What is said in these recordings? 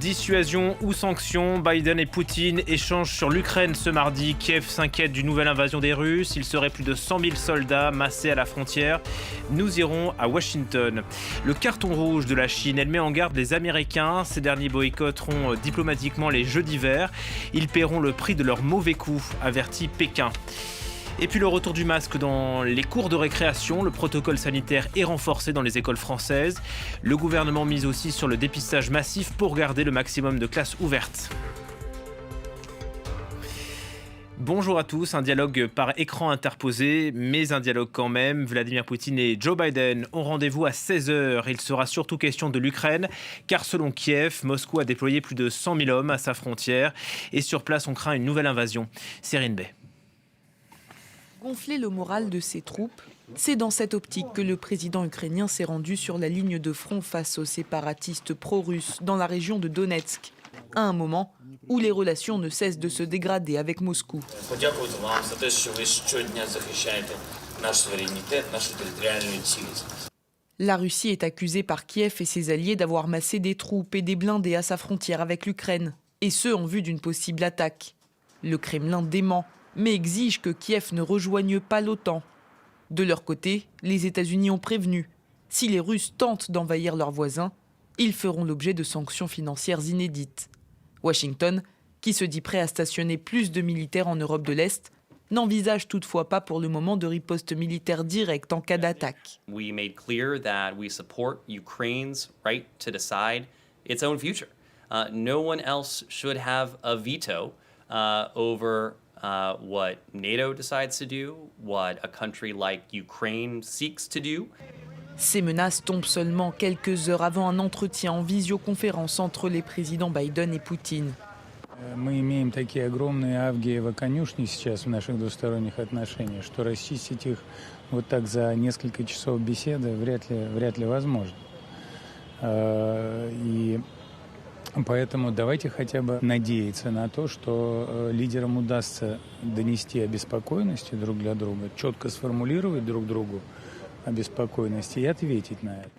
Dissuasion ou sanctions, Biden et Poutine échangent sur l'Ukraine ce mardi. Kiev s'inquiète d'une nouvelle invasion des Russes. Il serait plus de 100 000 soldats massés à la frontière. Nous irons à Washington. Le carton rouge de la Chine, elle met en garde les Américains. Ces derniers boycotteront diplomatiquement les Jeux d'hiver. Ils paieront le prix de leurs mauvais coups, avertit Pékin. Et puis le retour du masque dans les cours de récréation. Le protocole sanitaire est renforcé dans les écoles françaises. Le gouvernement mise aussi sur le dépistage massif pour garder le maximum de classes ouvertes. Bonjour à tous, un dialogue par écran interposé, mais un dialogue quand même. Vladimir Poutine et Joe Biden ont rendez-vous à 16h. Il sera surtout question de l'Ukraine, car selon Kiev, Moscou a déployé plus de 100 000 hommes à sa frontière. Et sur place, on craint une nouvelle invasion. Serine Bay. Gonfler le moral de ses troupes, c'est dans cette optique que le président ukrainien s'est rendu sur la ligne de front face aux séparatistes pro-russes dans la région de Donetsk, à un moment où les relations ne cessent de se dégrader avec Moscou. La Russie est accusée par Kiev et ses alliés d'avoir massé des troupes et des blindés à sa frontière avec l'Ukraine, et ce en vue d'une possible attaque. Le Kremlin dément, mais exige que Kiev ne rejoigne pas l'OTAN. De leur côté, les États-Unis ont prévenu. Si les Russes tentent d'envahir leurs voisins, ils feront l'objet de sanctions financières inédites. Washington, qui se dit prêt à stationner plus de militaires en Europe de l'Est, n'envisage toutefois pas pour le moment de riposte militaire directe en cas d'attaque. We made clear that we support Ukraine's right to decide its own future. No one else should have a veto over what NATO decides to do, what a country like Ukraine seeks to do. Ces menaces tombent seulement quelques heures avant un entretien en visioconférence entre les présidents Biden et Poutine. Мы имеем такие огромные авгиевы конюшни сейчас в наших двусторонних отношениях, что расчистить их вот так за несколько часов беседы вряд ли возможно. И поэтому давайте хотя бы надеяться на то, что лидерам удастся донести обеспокоенности друг для друга, четко сформулировать друг другу обеспокоенности и ответить на это.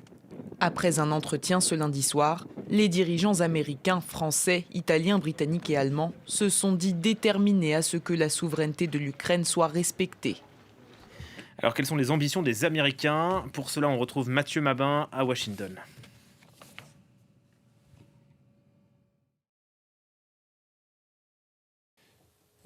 Après un entretien ce lundi soir, les dirigeants américains, français, italiens, britanniques et allemands se sont dit déterminés à ce que la souveraineté de l'Ukraine soit respectée. Alors quelles sont les ambitions des Américains ? Pour cela, on retrouve Mathieu Mabin à Washington.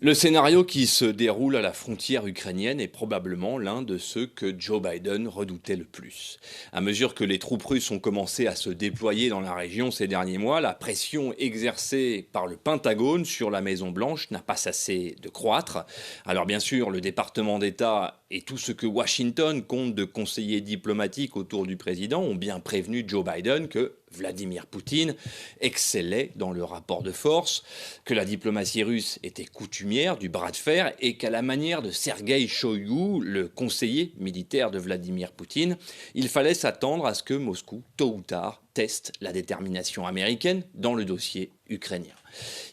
Le scénario qui se déroule à la frontière ukrainienne est probablement l'un de ceux que Joe Biden redoutait le plus. À mesure que les troupes russes ont commencé à se déployer dans la région ces derniers mois, la pression exercée par le Pentagone sur la Maison-Blanche n'a pas cessé de croître. Alors bien sûr, le département d'État et tout ce que Washington compte de conseillers diplomatiques autour du président ont bien prévenu Joe Biden que Vladimir Poutine excellait dans le rapport de force, que la diplomatie russe était coutumière du bras de fer et qu'à la manière de Sergueï Shoïgu, le conseiller militaire de Vladimir Poutine, il fallait s'attendre à ce que Moscou, tôt ou tard, teste la détermination américaine dans le dossier ukrainien.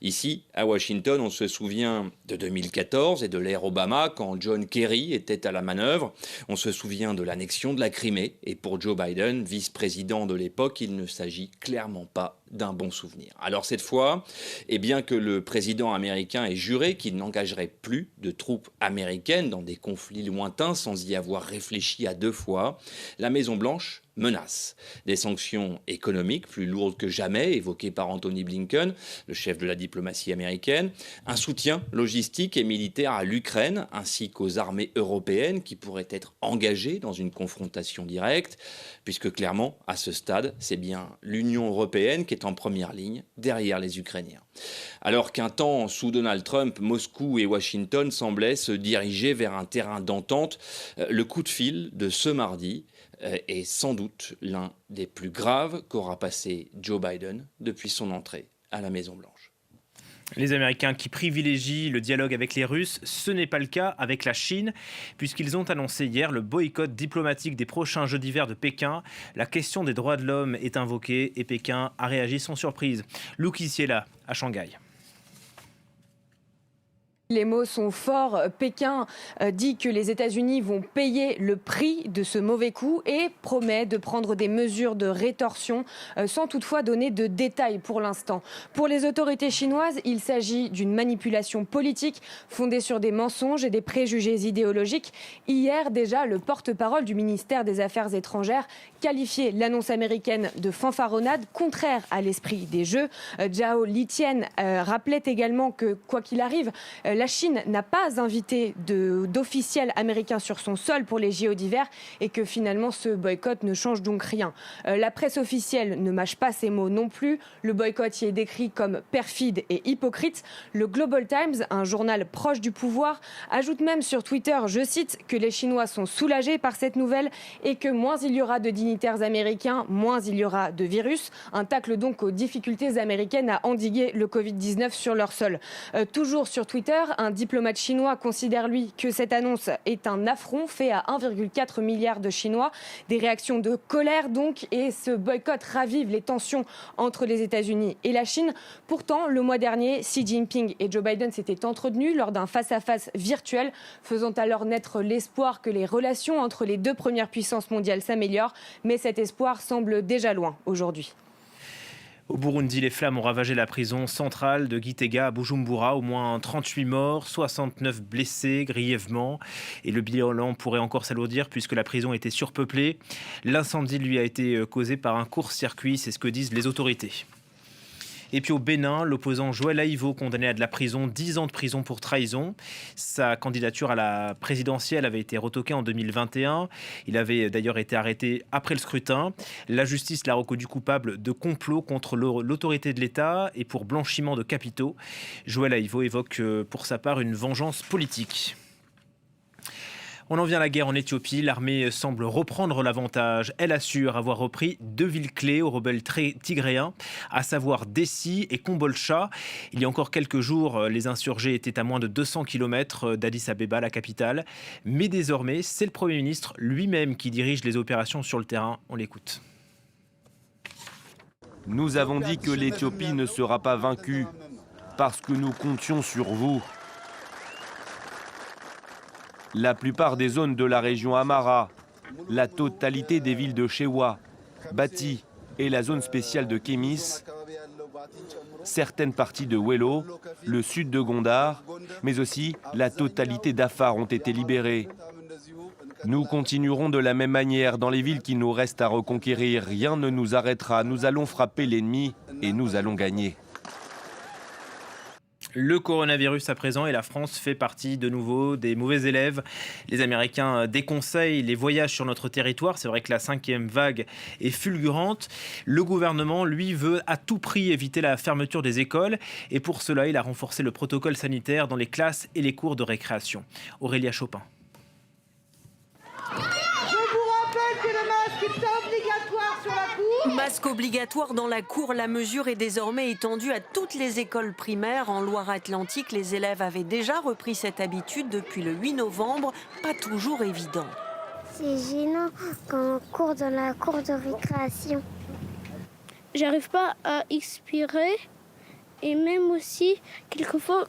Ici, à Washington, on se souvient de 2014 et de l'ère Obama quand John Kerry était à la manœuvre. On se souvient de l'annexion de la Crimée et pour Joe Biden, vice-président de l'époque, il ne s'agit clairement pas d'un bon souvenir. Alors cette fois, et bien que le président américain ait juré qu'il n'engagerait plus de troupes américaines dans des conflits lointains sans y avoir réfléchi à deux fois, la Maison-Blanche menace. Des sanctions économiques plus lourdes que jamais, évoquées par Anthony Blinken, le chef de la diplomatie américaine, un soutien logistique et militaire à l'Ukraine, ainsi qu'aux armées européennes qui pourraient être engagées dans une confrontation directe, puisque clairement, à ce stade, c'est bien l'Union européenne qui est en première ligne, derrière les Ukrainiens. Alors qu'un temps, sous Donald Trump, Moscou et Washington semblaient se diriger vers un terrain d'entente, le coup de fil de ce mardi est sans doute l'un des plus graves qu'aura passé Joe Biden depuis son entrée à la Maison-Blanche. Les Américains qui privilégient le dialogue avec les Russes, ce n'est pas le cas avec la Chine, puisqu'ils ont annoncé hier le boycott diplomatique des prochains Jeux d'hiver de Pékin. La question des droits de l'homme est invoquée et Pékin a réagi sans surprise. Lou Kisiela à Shanghai. Les mots sont forts. Pékin dit que les États-Unis vont payer le prix de ce mauvais coup et promet de prendre des mesures de rétorsion sans toutefois donner de détails pour l'instant. Pour les autorités chinoises, il s'agit d'une manipulation politique fondée sur des mensonges et des préjugés idéologiques. Hier déjà, le porte-parole du ministère des Affaires étrangères qualifiait l'annonce américaine de fanfaronnade contraire à l'esprit des Jeux. Zhao Lijian rappelait également que, quoi qu'il arrive, la Chine n'a pas invité d'officiels américains sur son sol pour les JO d'hiver et que finalement ce boycott ne change donc rien. La presse officielle ne mâche pas ses mots non plus. Le boycott y est décrit comme perfide et hypocrite. Le Global Times, un journal proche du pouvoir, ajoute même sur Twitter, je cite, que les Chinois sont soulagés par cette nouvelle et que moins il y aura de dignitaires américains, moins il y aura de virus. Un tacle donc aux difficultés américaines à endiguer le Covid-19 sur leur sol. Toujours sur Twitter, un diplomate chinois considère, lui, que cette annonce est un affront fait à 1,4 milliard de Chinois. Des réactions de colère, donc, et ce boycott ravive les tensions entre les États-Unis et la Chine. Pourtant, le mois dernier, Xi Jinping et Joe Biden s'étaient entretenus lors d'un face-à-face virtuel, faisant alors naître l'espoir que les relations entre les deux premières puissances mondiales s'améliorent. Mais cet espoir semble déjà loin aujourd'hui. Au Burundi, les flammes ont ravagé la prison centrale de Gitega à Bujumbura. Au moins 38 morts, 69 blessés grièvement. Et le bilan pourrait encore s'alourdir puisque la prison était surpeuplée. L'incendie lui a été causé par un court-circuit, c'est ce que disent les autorités. Et puis au Bénin, l'opposant Joël Aïvo, condamné à de la prison, 10 ans de prison pour trahison. Sa candidature à la présidentielle avait été retoquée en 2021. Il avait d'ailleurs été arrêté après le scrutin. La justice l'a reconnu coupable de complot contre l'autorité de l'État et pour blanchiment de capitaux. Joël Aïvo évoque pour sa part une vengeance politique. On en vient à la guerre en Éthiopie. L'armée semble reprendre l'avantage. Elle assure avoir repris 2 villes clés aux rebelles tigréens, à savoir Dessi et Kombolcha. Il y a encore quelques jours, les insurgés étaient à moins de 200 km d'Addis Abeba, la capitale. Mais désormais, c'est le Premier ministre lui-même qui dirige les opérations sur le terrain. On l'écoute. Nous avons dit que l'Éthiopie ne sera pas vaincue parce que nous comptions sur vous. La plupart des zones de la région Amara, la totalité des villes de Shewa, Bati et la zone spéciale de Kémis, certaines parties de Wello, le sud de Gondar, mais aussi la totalité d'Afar ont été libérées. Nous continuerons de la même manière dans les villes qui nous restent à reconquérir. Rien ne nous arrêtera, nous allons frapper l'ennemi et nous allons gagner. Le coronavirus à présent et la France fait partie de nouveau des mauvais élèves. Les Américains déconseillent les voyages sur notre territoire. C'est vrai que la 5e vague est fulgurante. Le gouvernement, lui, veut à tout prix éviter la fermeture des écoles. Et pour cela, il a renforcé le protocole sanitaire dans les classes et les cours de récréation. Aurélia Chopin. Masque obligatoire dans la cour, la mesure est désormais étendue à toutes les écoles primaires. En Loire-Atlantique, les élèves avaient déjà repris cette habitude depuis le 8 novembre, pas toujours évident. C'est gênant quand on court dans la cour de récréation. J'arrive pas à expirer et même aussi, quelquefois,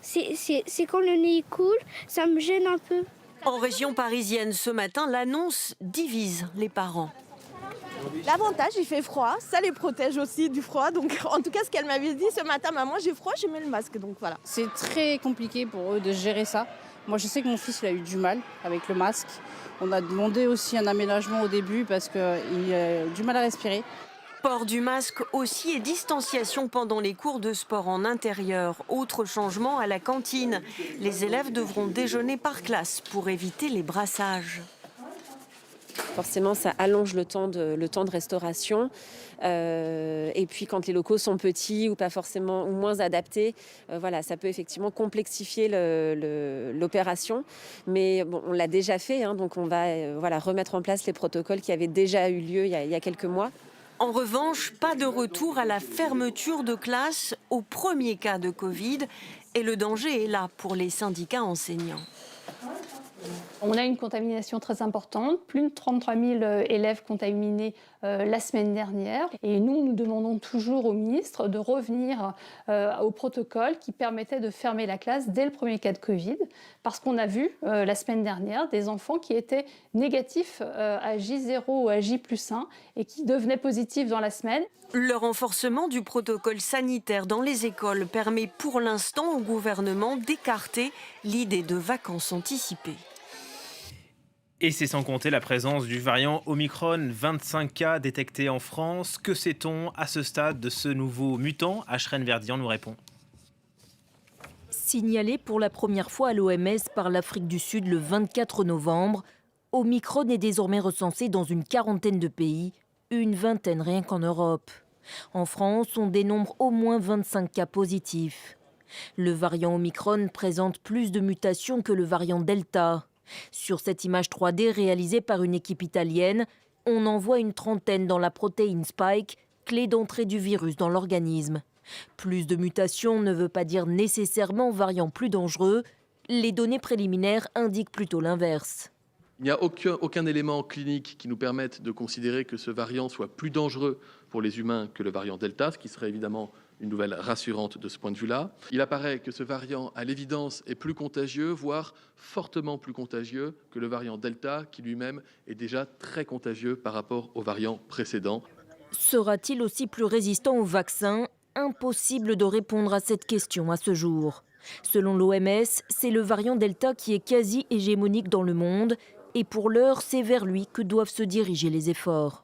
c'est quand le nez coule, ça me gêne un peu. En région parisienne, ce matin, l'annonce divise les parents. L'avantage, il fait froid, ça les protège aussi du froid. Donc, en tout cas, ce qu'elle m'avait dit ce matin, maman, j'ai froid, je mets le masque. Donc voilà. C'est très compliqué pour eux de gérer ça. Moi, je sais que mon fils il a eu du mal avec le masque. On a demandé aussi un aménagement au début parce qu'il a du mal à respirer. Port du masque aussi et distanciation pendant les cours de sport en intérieur. Autre changement à la cantine. Les élèves devront déjeuner par classe pour éviter les brassages. Forcément, ça allonge le temps de restauration. Et puis, quand les locaux sont petits ou pas forcément ou moins adaptés, voilà, ça peut effectivement complexifier l'opération. Mais bon, on l'a déjà fait, hein, donc on va remettre en place les protocoles qui avaient déjà eu lieu il y a quelques mois. En revanche, pas de retour à la fermeture de classe au premier cas de Covid. Et le danger est là pour les syndicats enseignants. On a une contamination très importante, plus de 33 000 élèves contaminés la semaine dernière. Et nous demandons toujours au ministre de revenir au protocole qui permettait de fermer la classe dès le premier cas de Covid. Parce qu'on a vu la semaine dernière des enfants qui étaient négatifs à J0 ou à J+1 et qui devenaient positifs dans la semaine. Le renforcement du protocole sanitaire dans les écoles permet pour l'instant au gouvernement d'écarter l'idée de vacances anticipées. Et c'est sans compter la présence du variant Omicron, 25 cas détectés en France. Que sait-on à ce stade de ce nouveau mutant? Ashrène Verdian nous répond. Signalé pour la première fois à l'OMS par l'Afrique du Sud le 24 novembre, Omicron est désormais recensé dans une quarantaine de pays, une vingtaine rien qu'en Europe. En France, on dénombre au moins 25 cas positifs. Le variant Omicron présente plus de mutations que le variant Delta. Sur cette image 3D réalisée par une équipe italienne, on en voit une trentaine dans la protéine Spike, clé d'entrée du virus dans l'organisme. Plus de mutations ne veut pas dire nécessairement variant plus dangereux. Les données préliminaires indiquent plutôt l'inverse. Il n'y a aucun élément clinique qui nous permette de considérer que ce variant soit plus dangereux pour les humains que le variant Delta, ce qui serait évidemment une nouvelle rassurante de ce point de vue-là. Il apparaît que ce variant, à l'évidence, est plus contagieux, voire fortement plus contagieux que le variant Delta, qui lui-même est déjà très contagieux par rapport au variant précédent. Sera-t-il aussi plus résistant au vaccin? Impossible de répondre à cette question à ce jour. Selon l'OMS, c'est le variant Delta qui est quasi hégémonique dans le monde. Et pour l'heure, c'est vers lui que doivent se diriger les efforts.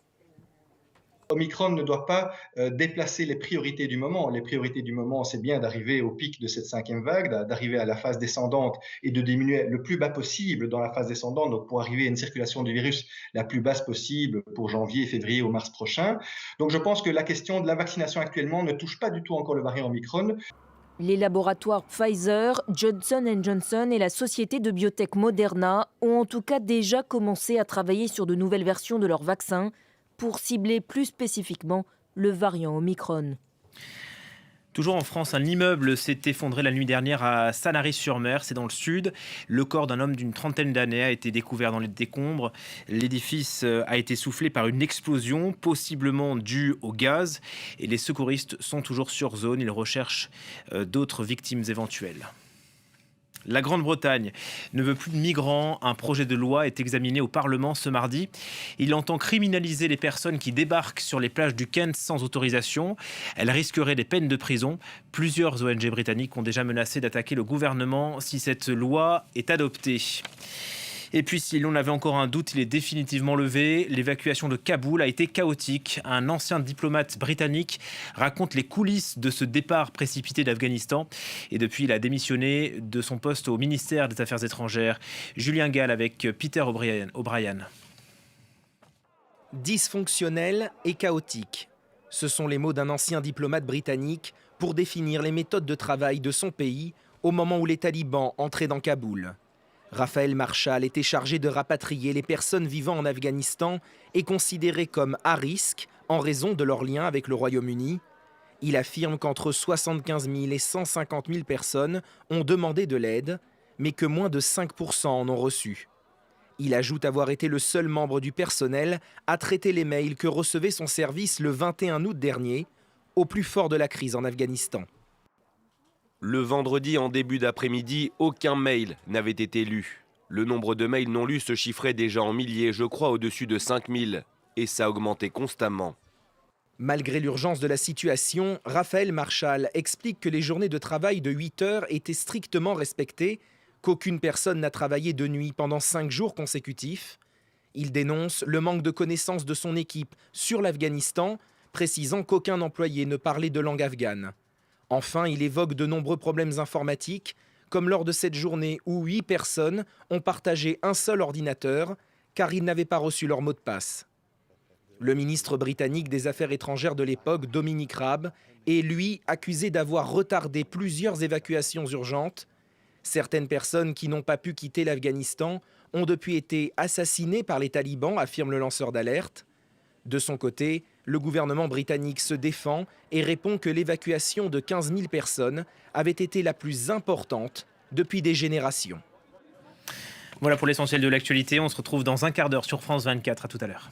Omicron ne doit pas déplacer les priorités du moment. Les priorités du moment, c'est bien d'arriver au pic de cette 5e vague, d'arriver à la phase descendante et de diminuer le plus bas possible dans la phase descendante, donc pour arriver à une circulation du virus la plus basse possible pour janvier, février ou mars prochain. Donc je pense que la question de la vaccination actuellement ne touche pas du tout encore le variant Omicron. Les laboratoires Pfizer, Johnson & Johnson et la société de biotech Moderna ont en tout cas déjà commencé à travailler sur de nouvelles versions de leur vaccin pour cibler plus spécifiquement le variant Omicron. Toujours en France, un immeuble s'est effondré la nuit dernière à Sanary-sur-Mer, c'est dans le sud. Le corps d'un homme d'une trentaine d'années a été découvert dans les décombres. L'édifice a été soufflé par une explosion, possiblement due au gaz. Et les secouristes sont toujours sur zone, ils recherchent d'autres victimes éventuelles. La Grande-Bretagne ne veut plus de migrants. Un projet de loi est examiné au Parlement ce mardi. Il entend criminaliser les personnes qui débarquent sur les plages du Kent sans autorisation. Elles risqueraient des peines de prison. Plusieurs ONG britanniques ont déjà menacé d'attaquer le gouvernement si cette loi est adoptée. Et puis, si l'on avait encore un doute, il est définitivement levé. L'évacuation de Kaboul a été chaotique. Un ancien diplomate britannique raconte les coulisses de ce départ précipité d'Afghanistan. Et depuis, il a démissionné de son poste au ministère des Affaires étrangères. Julien Gall avec Peter O'Brien. Dysfonctionnel et chaotique. Ce sont les mots d'un ancien diplomate britannique pour définir les méthodes de travail de son pays au moment où les talibans entraient dans Kaboul. Raphaël Marshall était chargé de rapatrier les personnes vivant en Afghanistan et considérées comme à risque en raison de leur lien avec le Royaume-Uni. Il affirme qu'entre 75 000 et 150 000 personnes ont demandé de l'aide, mais que moins de 5% en ont reçu. Il ajoute avoir été le seul membre du personnel à traiter les mails que recevait son service le 21 août dernier, au plus fort de la crise en Afghanistan. Le vendredi en début d'après-midi, aucun mail n'avait été lu. Le nombre de mails non lus se chiffrait déjà en milliers, je crois au-dessus de 5000, et ça augmentait constamment. Malgré l'urgence de la situation, Raphaël Marshall explique que les journées de travail de 8 heures étaient strictement respectées, qu'aucune personne n'a travaillé de nuit pendant 5 jours consécutifs. Il dénonce le manque de connaissances de son équipe sur l'Afghanistan, précisant qu'aucun employé ne parlait de langue afghane. Enfin, il évoque de nombreux problèmes informatiques, comme lors de cette journée où 8 personnes ont partagé un seul ordinateur, car ils n'avaient pas reçu leur mot de passe. Le ministre britannique des Affaires étrangères de l'époque, Dominic Raab, est lui accusé d'avoir retardé plusieurs évacuations urgentes. Certaines personnes qui n'ont pas pu quitter l'Afghanistan ont depuis été assassinées par les talibans, affirme le lanceur d'alerte. De son côté, le gouvernement britannique se défend et répond que l'évacuation de 15 000 personnes avait été la plus importante depuis des générations. Voilà pour l'essentiel de l'actualité. On se retrouve dans un quart d'heure sur France 24. À tout à l'heure.